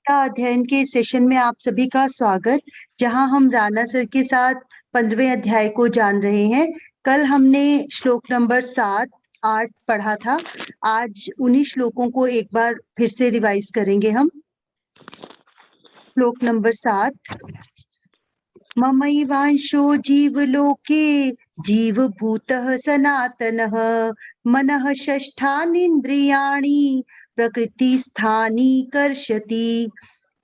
गीता अध्ययन के सेशन में आप सभी का स्वागत, जहां हम राणा सर के साथ 15वें अध्याय को जान रहे हैं। कल हमने श्लोक नंबर 7, 8 पढ़ा था। आज उन्हीं श्लोकों को एक बार फिर से रिवाइज करेंगे हम। श्लोक नंबर 7, ममैवांशो जीवलोके जीवभूतः सनातनः मनः षष्ठानीन्द्रियाणि प्रकृति स्थानी कर्षति।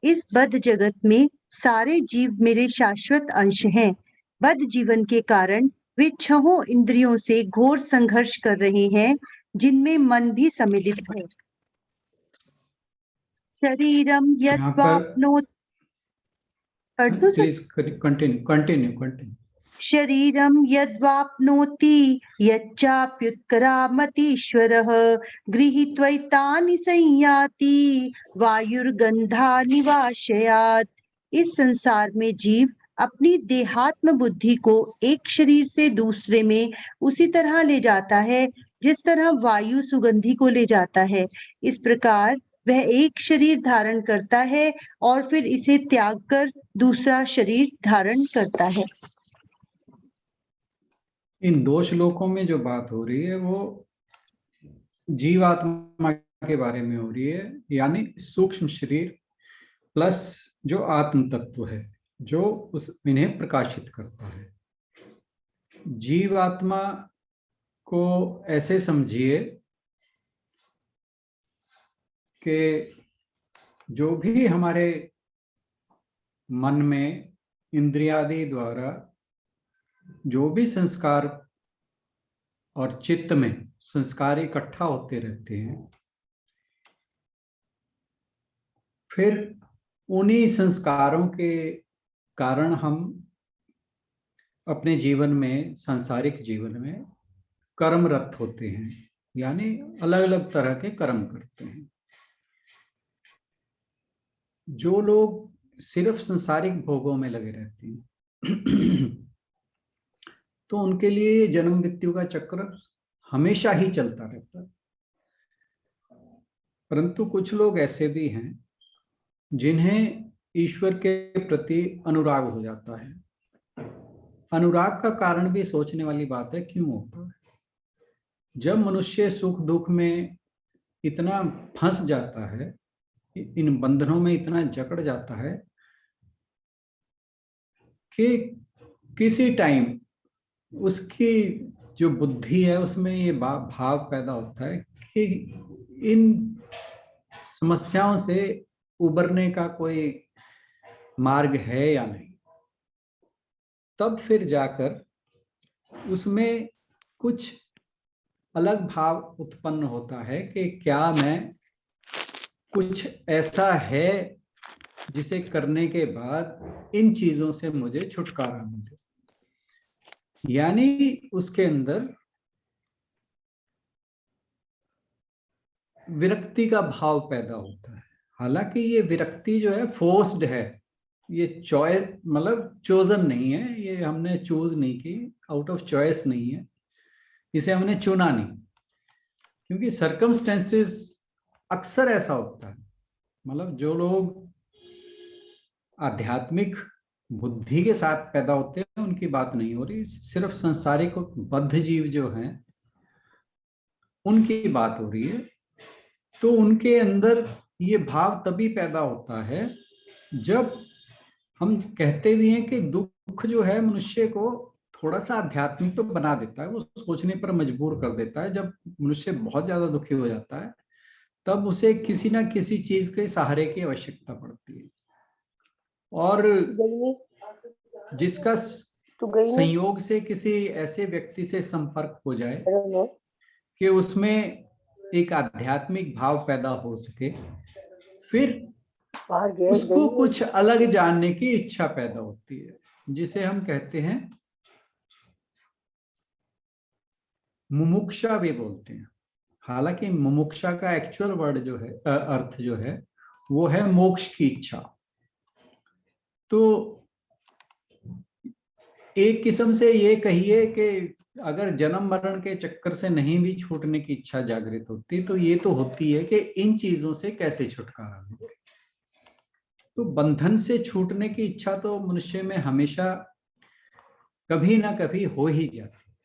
इस बद्ध जगत में सारे जीव मेरे शाश्वत अंश हैं। बद्ध जीवन के कारण वे छहों इंद्रियों से घोर संघर्ष कर रहे हैं, जिनमें मन भी सम्मिलित है। शरीरम यद्वाप्नोति, प्लीज कंटिन्यू। शरीरम यद्वाप्नोति यच्चाप्युत्क्रामतीश्वरः गृहीत्वैतानि संयाति वायुर्गन्धानि वाशयात्। इस संसार में जीव अपनी देहात्म बुद्धि को एक शरीर से दूसरे में उसी तरह ले जाता है जिस तरह वायु सुगंधि को ले जाता है। इस प्रकार वह एक शरीर धारण करता है और फिर इसे त्याग कर दूसरा शरीर धारण करता है। इन दो श्लोकों में जो बात हो रही है वो जीवात्मा के बारे में हो रही है, यानी सूक्ष्म शरीर प्लस जो आत्म तत्व है जो इन्हें प्रकाशित करता है। जीवात्मा को ऐसे समझिए कि जो भी हमारे मन में इंद्रियादि द्वारा जो भी संस्कार और चित्त में संस्कार इकट्ठा होते रहते हैं, फिर उन्हीं संस्कारों के कारण हम अपने जीवन में, सांसारिक जीवन में कर्मरत होते हैं, यानी अलग अलग तरह के कर्म करते हैं। जो लोग सिर्फ सांसारिक भोगों में लगे रहते हैं तो उनके लिए जन्म मृत्यु का चक्र हमेशा ही चलता रहता है। परंतु कुछ लोग ऐसे भी हैं जिन्हें ईश्वर के प्रति अनुराग हो जाता है। अनुराग का कारण भी सोचने वाली बात है, क्यों होता है? जब मनुष्य सुख दुख में इतना फंस जाता है, इन बंधनों में इतना जकड़ जाता है कि किसी टाइम उसकी जो बुद्धि है उसमें ये भाव पैदा होता है कि इन समस्याओं से उबरने का कोई मार्ग है या नहीं। तब फिर जाकर उसमें कुछ अलग भाव उत्पन्न होता है कि क्या मैं कुछ ऐसा है जिसे करने के बाद इन चीजों से मुझे छुटकारा मिले, यानी उसके अंदर विरक्ति का भाव पैदा होता है। हालांकि ये विरक्ति जो है फोर्स्ड है, ये चॉइस मतलब चोजन नहीं है, ये हमने चूज नहीं की, आउट ऑफ चॉइस नहीं है, इसे हमने चुना नहीं। क्योंकि सर्कमस्टेंसेस अक्सर ऐसा होता है, मतलब जो लोग आध्यात्मिक बुद्धि के साथ पैदा होते हैं उनकी बात नहीं हो रही, सिर्फ संसारिक बद्ध जीव जो हैं उनकी बात हो रही है। तो उनके अंदर ये भाव तभी पैदा होता है जब हम कहते भी हैं कि दुख जो है मनुष्य को थोड़ा सा आध्यात्मिक तो बना देता है, वो सोचने पर मजबूर कर देता है। जब मनुष्य बहुत ज्यादा दुखी हो जाता है तब उसे किसी ना किसी चीज के सहारे की आवश्यकता पड़ती है, और जिसका संयोग से किसी ऐसे व्यक्ति से संपर्क हो जाए कि उसमें एक आध्यात्मिक भाव पैदा हो सके, फिर उसको कुछ अलग जानने की इच्छा पैदा होती है, जिसे हम कहते हैं मुमुक्षा भी बोलते हैं। हालांकि मुमुक्षा का एक्चुअल वर्ड जो है, अर्थ जो है वो है मोक्ष की इच्छा। तो एक किस्म से ये कहिए कि अगर जन्म मरण के चक्कर से नहीं भी छूटने की इच्छा जागृत होती तो ये तो होती है कि इन चीजों से कैसे छुटकारा मिले। तो बंधन से छूटने की इच्छा तो मनुष्य में हमेशा कभी ना कभी हो ही जाती है,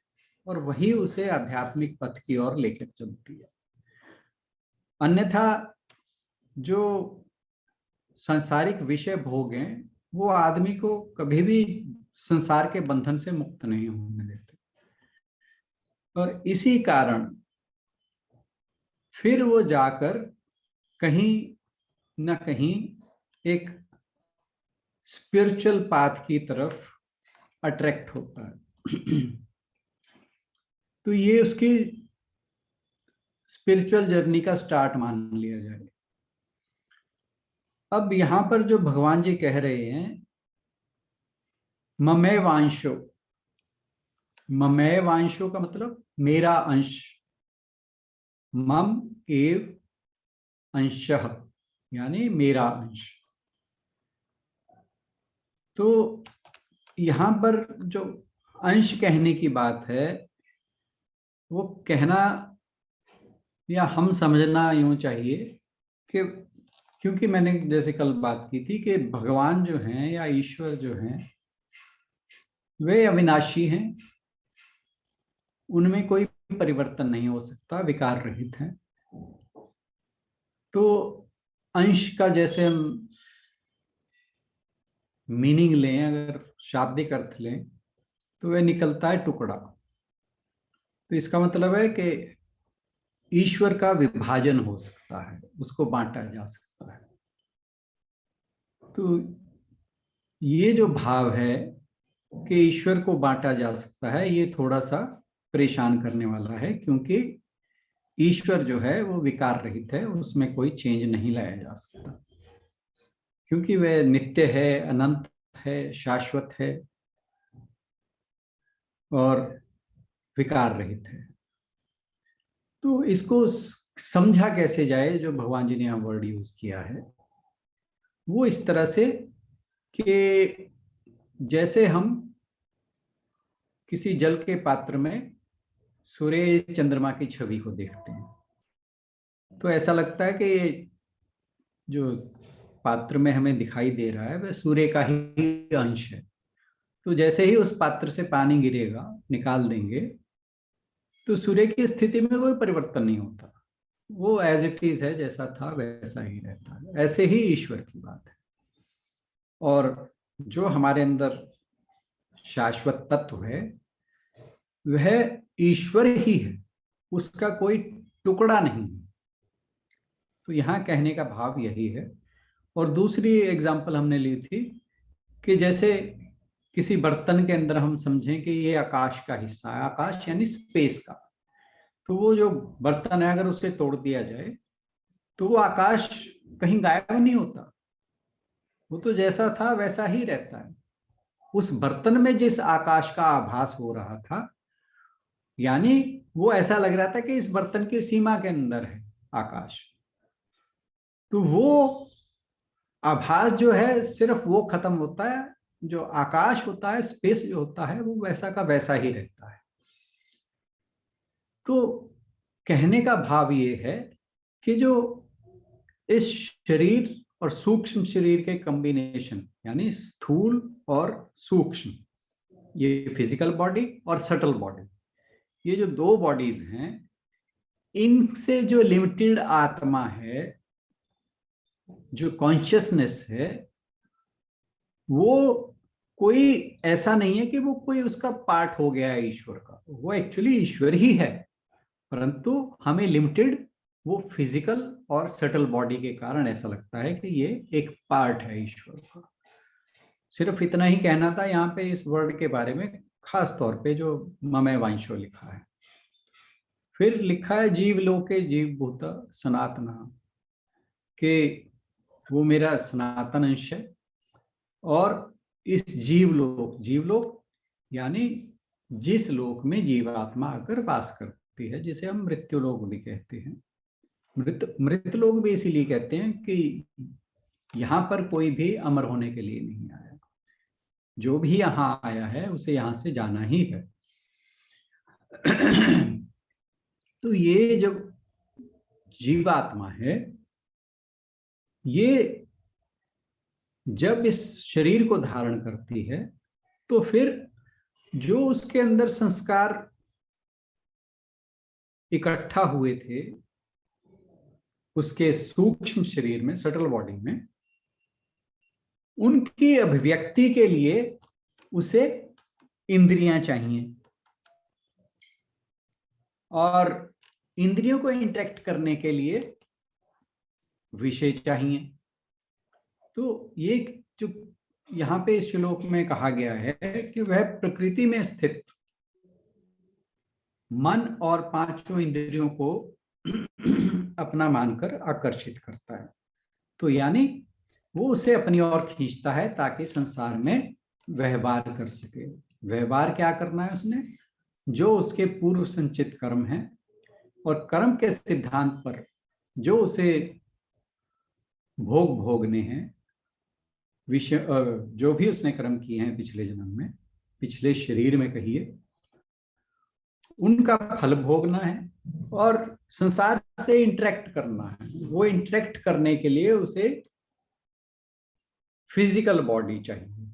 और वही उसे आध्यात्मिक पथ की ओर लेकर चलती है। अन्यथा जो सांसारिक विषय भोग हैं वो आदमी को कभी भी संसार के बंधन से मुक्त नहीं होने देते, और इसी कारण फिर वो जाकर कहीं ना कहीं एक स्पिरिचुअल पाथ की तरफ अट्रैक्ट होता है। तो ये उसकी स्पिरिचुअल जर्नी का स्टार्ट मान लिया जाए। अब यहां पर जो भगवान जी कह रहे हैं ममय वांशो, ममय वांशो का मतलब मेरा अंश, मम एव अंशः यानी मेरा अंश। तो यहां पर जो अंश कहने की बात है वो कहना या हम समझना यूं चाहिए कि, क्योंकि मैंने जैसे कल बात की थी कि भगवान जो हैं या ईश्वर जो हैं वे अविनाशी हैं, उनमें कोई परिवर्तन नहीं हो सकता, विकार रहित हैं। तो अंश का जैसे हम मीनिंग लें, अगर शाब्दिक अर्थ लें, तो वह निकलता है टुकड़ा। तो इसका मतलब है कि ईश्वर का विभाजन हो सकता है, उसको बांटा जा सकता है। तो ये जो भाव है कि ईश्वर को बांटा जा सकता है, ये थोड़ा सा परेशान करने वाला है, क्योंकि ईश्वर जो है वो विकार रहित है, उसमें कोई चेंज नहीं लाया जा सकता, क्योंकि वह नित्य है, अनंत है, शाश्वत है और विकार रहित है। तो इसको समझा कैसे जाए, जो भगवान जी ने यहाँ वर्ड यूज किया है वो इस तरह से कि जैसे हम किसी जल के पात्र में सूर्य चंद्रमा की छवि को देखते हैं, तो ऐसा लगता है कि ये जो पात्र में हमें दिखाई दे रहा है वह सूर्य का ही अंश है। तो जैसे ही उस पात्र से पानी गिरेगा, निकाल देंगे, तो सूर्य की स्थिति में कोई परिवर्तन नहीं होता, वो एज इट इज है, जैसा था वैसा ही रहता है। ऐसे ही ईश्वर की बात है। और जो हमारे अंदर शाश्वत तत्व है वह ईश्वर ही है, उसका कोई टुकड़ा नहीं है। तो यहाँ कहने का भाव यही है। और दूसरी एग्जाम्पल हमने ली थी कि जैसे किसी बर्तन के अंदर हम समझें कि ये आकाश का हिस्सा है, आकाश यानी स्पेस का, तो वो जो बर्तन है अगर उसे तोड़ दिया जाए तो वो आकाश कहीं गायब नहीं होता, वो तो जैसा था वैसा ही रहता है। उस बर्तन में जिस आकाश का आभास हो रहा था, यानी वो ऐसा लग रहा था कि इस बर्तन की सीमा के अंदर है आकाश, तो वो आभास जो है सिर्फ वो खत्म होता है, जो आकाश होता है, स्पेस जो होता है, वो वैसा का वैसा ही रहता है। तो कहने का भाव ये है कि जो इस शरीर और सूक्ष्म शरीर के कॉम्बिनेशन, यानी स्थूल और सूक्ष्म, ये फिजिकल बॉडी और सटल बॉडी, ये जो दो बॉडीज हैं, इनसे जो लिमिटेड आत्मा है, जो कॉन्शियसनेस है, वो कोई ऐसा नहीं है कि वो कोई उसका पार्ट हो गया है ईश्वर का, वो एक्चुअली ईश्वर ही है, परंतु हमें लिमिटेड वो फिजिकल और सटल बॉडी के कारण ऐसा लगता है कि ये एक पार्ट है ईश्वर का। सिर्फ इतना ही कहना था यहाँ पे इस वर्ड के बारे में, खास तौर पे जो ममय वांशो लिखा है। फिर लिखा है जीव लोके जीव भूत सनातना, कि वो मेरा सनातन अंश है। और इस जीवलोक यानी जिस लोक में जीवात्मा आकर वास करती है, जिसे हम मृत्यु लोक भी कहते हैं। मृत लोक भी इसीलिए कहते हैं कि यहाँ पर कोई भी अमर होने के लिए नहीं आया, जो भी यहाँ आया है उसे यहाँ से जाना ही है। तो ये जो जीवात्मा है, ये जब इस शरीर को धारण करती है तो फिर जो उसके अंदर संस्कार इकट्ठा हुए थे उसके सूक्ष्म शरीर में, सटल बॉडी में, उनकी अभिव्यक्ति के लिए उसे इंद्रियां चाहिए और इंद्रियों को इंटरेक्ट करने के लिए विषय चाहिए। तो ये जो यहाँ पे इस श्लोक में कहा गया है कि वह प्रकृति में स्थित मन और पांचों इंद्रियों को अपना मानकर आकर्षित करता है। तो यानी वो उसे अपनी ओर खींचता है ताकि संसार में व्यवहार कर सके। व्यवहार क्या करना है उसने? जो उसके पूर्व संचित कर्म है और कर्म के सिद्धांत पर जो उसे भोग भोगने हैं, विषय जो भी उसने कर्म किए हैं पिछले जन्म में, पिछले शरीर में कहिए, उनका फल भोगना है और संसार से इंटरेक्ट करना है। वो इंटरेक्ट करने के लिए उसे फिजिकल बॉडी चाहिए,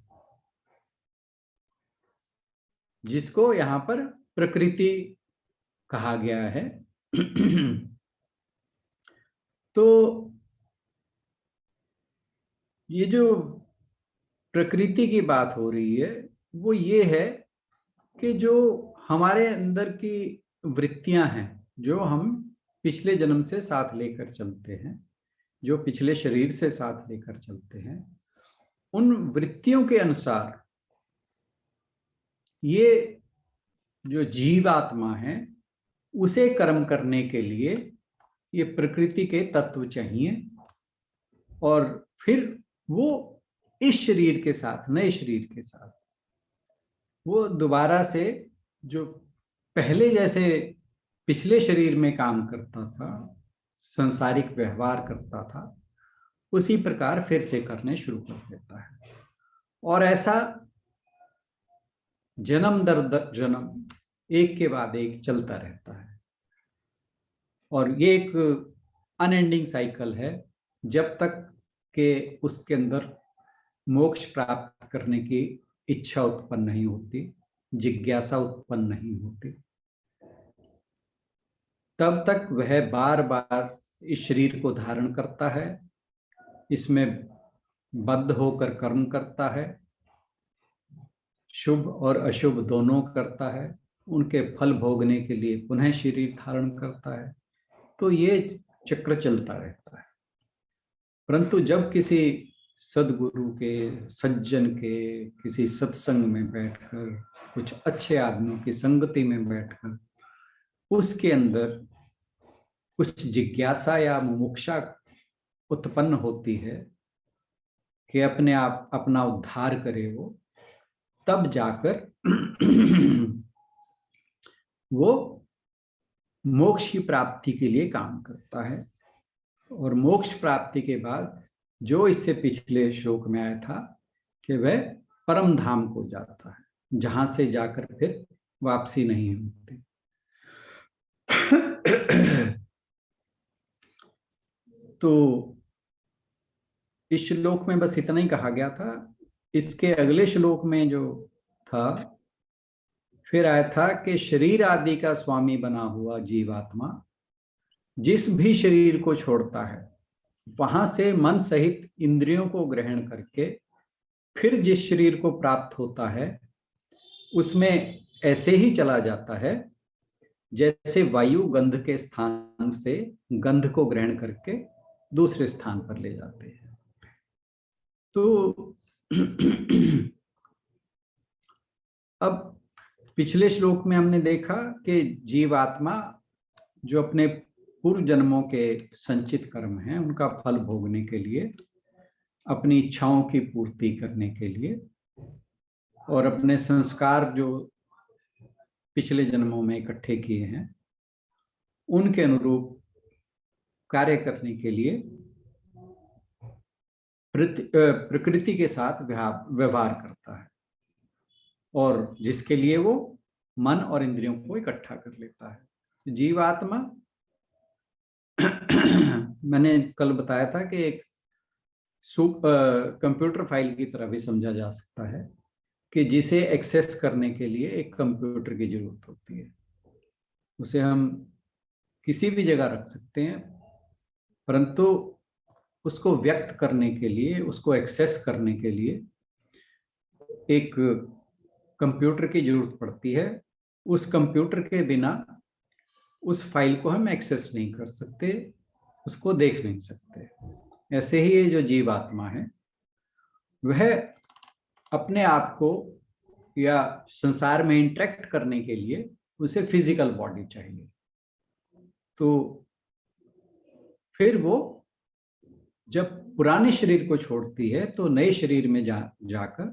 जिसको यहाँ पर प्रकृति कहा गया है। तो ये जो प्रकृति की बात हो रही है वो ये है कि जो हमारे अंदर की वृत्तियां हैं, जो हम पिछले जन्म से साथ लेकर चलते हैं, जो पिछले शरीर से साथ लेकर चलते हैं, उन वृत्तियों के अनुसार ये जो जीवात्मा है उसे कर्म करने के लिए ये प्रकृति के तत्व चाहिए और फिर वो इस शरीर के साथ, नए शरीर के साथ, वो दोबारा से जो पहले जैसे पिछले शरीर में काम करता था, संसारिक व्यवहार करता था, उसी प्रकार फिर से करने शुरू कर देता है। और ऐसा जन्म दर जन्म एक के बाद एक चलता रहता है और ये एक अनएंडिंग साइकिल है जब तक कि उसके अंदर मोक्ष प्राप्त करने की इच्छा उत्पन्न नहीं होती, जिज्ञासा उत्पन्न नहीं होती, तब तक वह बार बार इस शरीर को धारण करता है, इसमें बद्ध होकर कर्म करता है, शुभ और अशुभ दोनों करता है, उनके फल भोगने के लिए पुनः शरीर धारण करता है। तो ये चक्र चलता रहता है। परंतु जब किसी सदगुरु के, सज्जन के, किसी सत्संग में बैठकर, कुछ अच्छे आदमियों की संगति में बैठकर उसके अंदर कुछ जिज्ञासा या मुमुक्षा उत्पन्न होती है कि अपने आप अपना उद्धार करे वो, तब जाकर वो मोक्ष की प्राप्ति के लिए काम करता है। और मोक्ष प्राप्ति के बाद जो इससे पिछले श्लोक में आया था कि वह परम धाम को जाता है, जहां से जाकर फिर वापसी नहीं होती। तो इस श्लोक में बस इतना ही कहा गया था। इसके अगले श्लोक में जो था फिर आया था कि शरीर आदि का स्वामी बना हुआ जीवात्मा जिस भी शरीर को छोड़ता है वहां से मन सहित इंद्रियों को ग्रहण करके फिर जिस शरीर को प्राप्त होता है उसमें ऐसे ही चला जाता है जैसे वायु गंध के स्थान से गंध को ग्रहण करके दूसरे स्थान पर ले जाते हैं। तो अब पिछले श्लोक में हमने देखा कि जीवात्मा जो अपने पूर्व जन्मों के संचित कर्म हैं उनका फल भोगने के लिए, अपनी इच्छाओं की पूर्ति करने के लिए और अपने संस्कार जो पिछले जन्मों में इकट्ठे किए हैं उनके अनुरूप कार्य करने के लिए प्रकृति के साथ व्यवहार करता है और जिसके लिए वो मन और इंद्रियों को इकट्ठा कर लेता है। जीवात्मा मैंने कल बताया था कि एक कंप्यूटर फाइल की तरह भी समझा जा सकता है कि जिसे एक्सेस करने के लिए एक कंप्यूटर की जरूरत होती है। उसे हम किसी भी जगह रख सकते हैं, परंतु उसको व्यक्त करने के लिए, उसको एक्सेस करने के लिए एक कंप्यूटर की जरूरत पड़ती है। उस कंप्यूटर के बिना उस फाइल को हम एक्सेस नहीं कर सकते, उसको देख नहीं सकते। ऐसे ही ये जो जीवात्मा है वह अपने आप को या संसार में इंटरेक्ट करने के लिए उसे फिजिकल बॉडी चाहिए। तो फिर वो जब पुराने शरीर को छोड़ती है तो नए शरीर में जाकर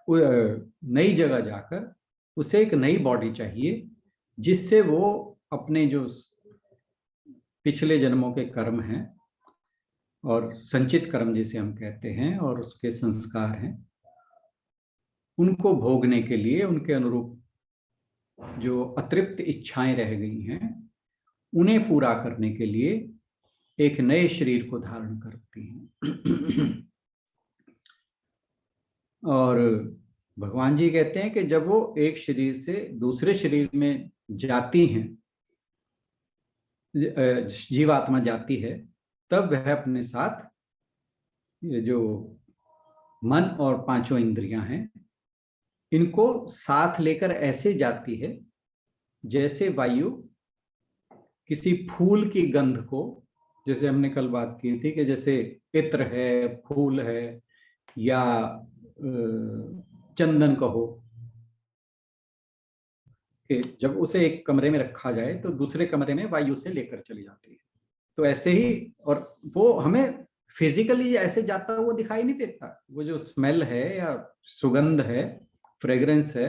नई जगह जाकर उसे एक नई बॉडी चाहिए, जिससे वो अपने जो पिछले जन्मों के कर्म हैं और संचित कर्म जिसे हम कहते हैं और उसके संस्कार हैं, उनको भोगने के लिए, उनके अनुरूप जो अतृप्त इच्छाएं रह गई हैं उन्हें पूरा करने के लिए एक नए शरीर को धारण करती हैं। और भगवान जी कहते हैं कि जब वो एक शरीर से दूसरे शरीर में जाती हैं, जीवात्मा जाती है, तब वह अपने साथ ये जो मन और पांचों इंद्रियां हैं इनको साथ लेकर ऐसे जाती है जैसे वायु किसी फूल की गंध को, जैसे हमने कल बात की थी कि जैसे इत्र है, फूल है या चंदन कहो, कि जब उसे एक कमरे में रखा जाए तो दूसरे कमरे में वायु से लेकर चली जाती है। तो ऐसे ही, और वो हमें फिजिकली ऐसे जाता हुआ दिखाई नहीं देता। वो जो स्मेल है या सुगंध है, फ्रेग्रेंस है,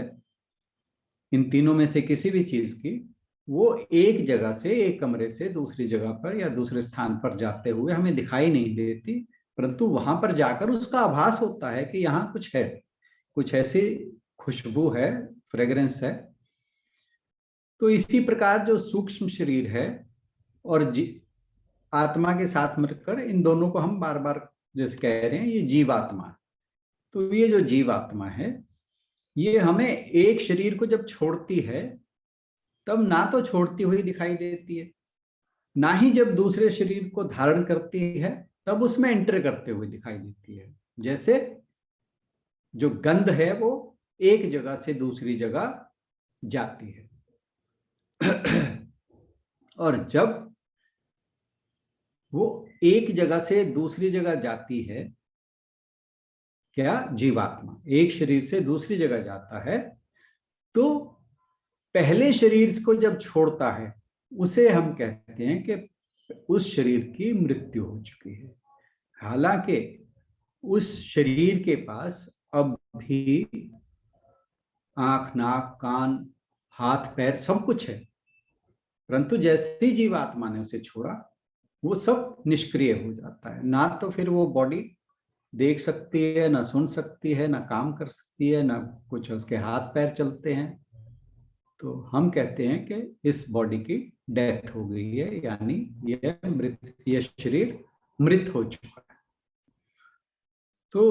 इन तीनों में से किसी भी चीज की, वो एक जगह से, एक कमरे से दूसरी जगह पर या दूसरे स्थान पर जाते हुए हमें दिखाई नहीं देती, परंतु वहां पर जाकर उसका आभास होता है कि यहाँ कुछ है, कुछ ऐसी खुशबू है, फ्रेग्रेंस है। तो इसी प्रकार जो सूक्ष्म शरीर है और आत्मा के साथ मिलकर, इन दोनों को हम बार बार जैसे कह रहे हैं ये जीवात्मा। तो ये जो जीवात्मा है ये हमें एक शरीर को जब छोड़ती है तब ना तो छोड़ती हुई दिखाई देती है, ना ही जब दूसरे शरीर को धारण करती है तब उसमें एंटर करते हुए दिखाई देती है। जैसे जो गंध है वो एक जगह से दूसरी जगह जाती है। और जब वो एक जगह से दूसरी जगह जाती है, क्या जीवात्मा एक शरीर से दूसरी जगह जाता है, तो पहले शरीर को जब छोड़ता है उसे हम कहते हैं कि उस शरीर की मृत्यु हो चुकी है। हालांकि उस शरीर के पास अब भी आंख, नाक, कान, हाथ, पैर सब कुछ है, परंतु जैसे ही जीवात्मा ने उसे छोड़ा वो सब निष्क्रिय हो जाता है। ना तो फिर वो बॉडी देख सकती है, ना सुन सकती है, ना काम कर सकती है, ना कुछ उसके हाथ पैर चलते हैं। तो हम कहते हैं कि इस बॉडी की डेथ हो गई है, यानी यह शरीर मृत हो चुका है। तो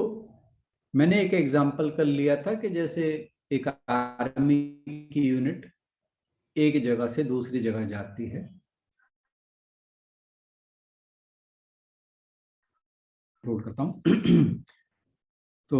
मैंने एक एग्जांपल कर लिया था कि जैसे एक आर्मी की यूनिट एक जगह से दूसरी जगह जाती है, रोल करता हूं। तो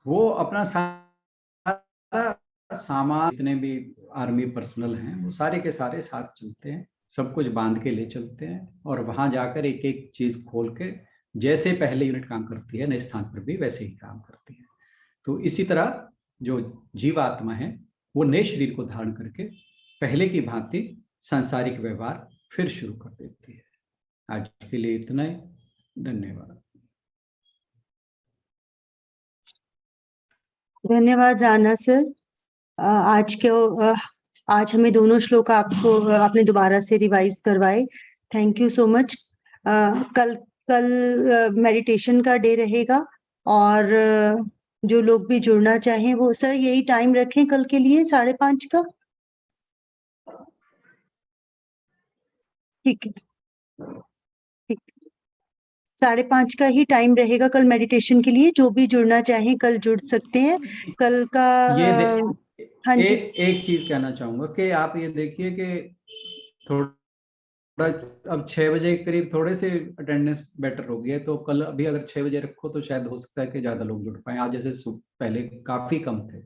वो अपना सारा सामान, जितने भी आर्मी पर्सनल हैं वो सारे के सारे साथ चलते हैं, सब कुछ बांध के ले चलते हैं और वहां जाकर एक एक चीज खोल के जैसे पहले यूनिट काम करती है नए स्थान पर भी वैसे ही काम करती है। तो इसी तरह जो जीवात्मा है वो नए शरीर को धारण करके पहले की भांति सांसारिक व्यवहार फिर शुरू कर देती है। आज के लिए इतना ही, धन्यवाद। धन्यवाद राणा सर। आज हमें दोनों श्लोक आपने दोबारा से रिवाइज करवाए। Thank you so much. कल मेडिटेशन का डे रहेगा और जो लोग भी जुड़ना चाहें वो सर यही टाइम रखें कल के लिए 5:30 का। ठीक है, ठीक। 5:30 का ही टाइम रहेगा कल मेडिटेशन के लिए। जो भी जुड़ना चाहें कल जुड़ सकते हैं। कल का ये हाँ जी। एक चीज कहना चाहूंगा कि आप ये देखिए कि थोड़ा अब 6 बजे के करीब थोड़े से अटेंडेंस बेटर हो गई है, तो कल अभी अगर 6 बजे रखो तो शायद हो सकता है कि ज्यादा लोग जुड़ पाए। आज जैसे पहले काफी कम थे।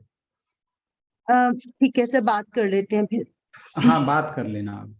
ठीक है सर, बात कर लेते हैं फिर। हाँ, बात कर लेना आप।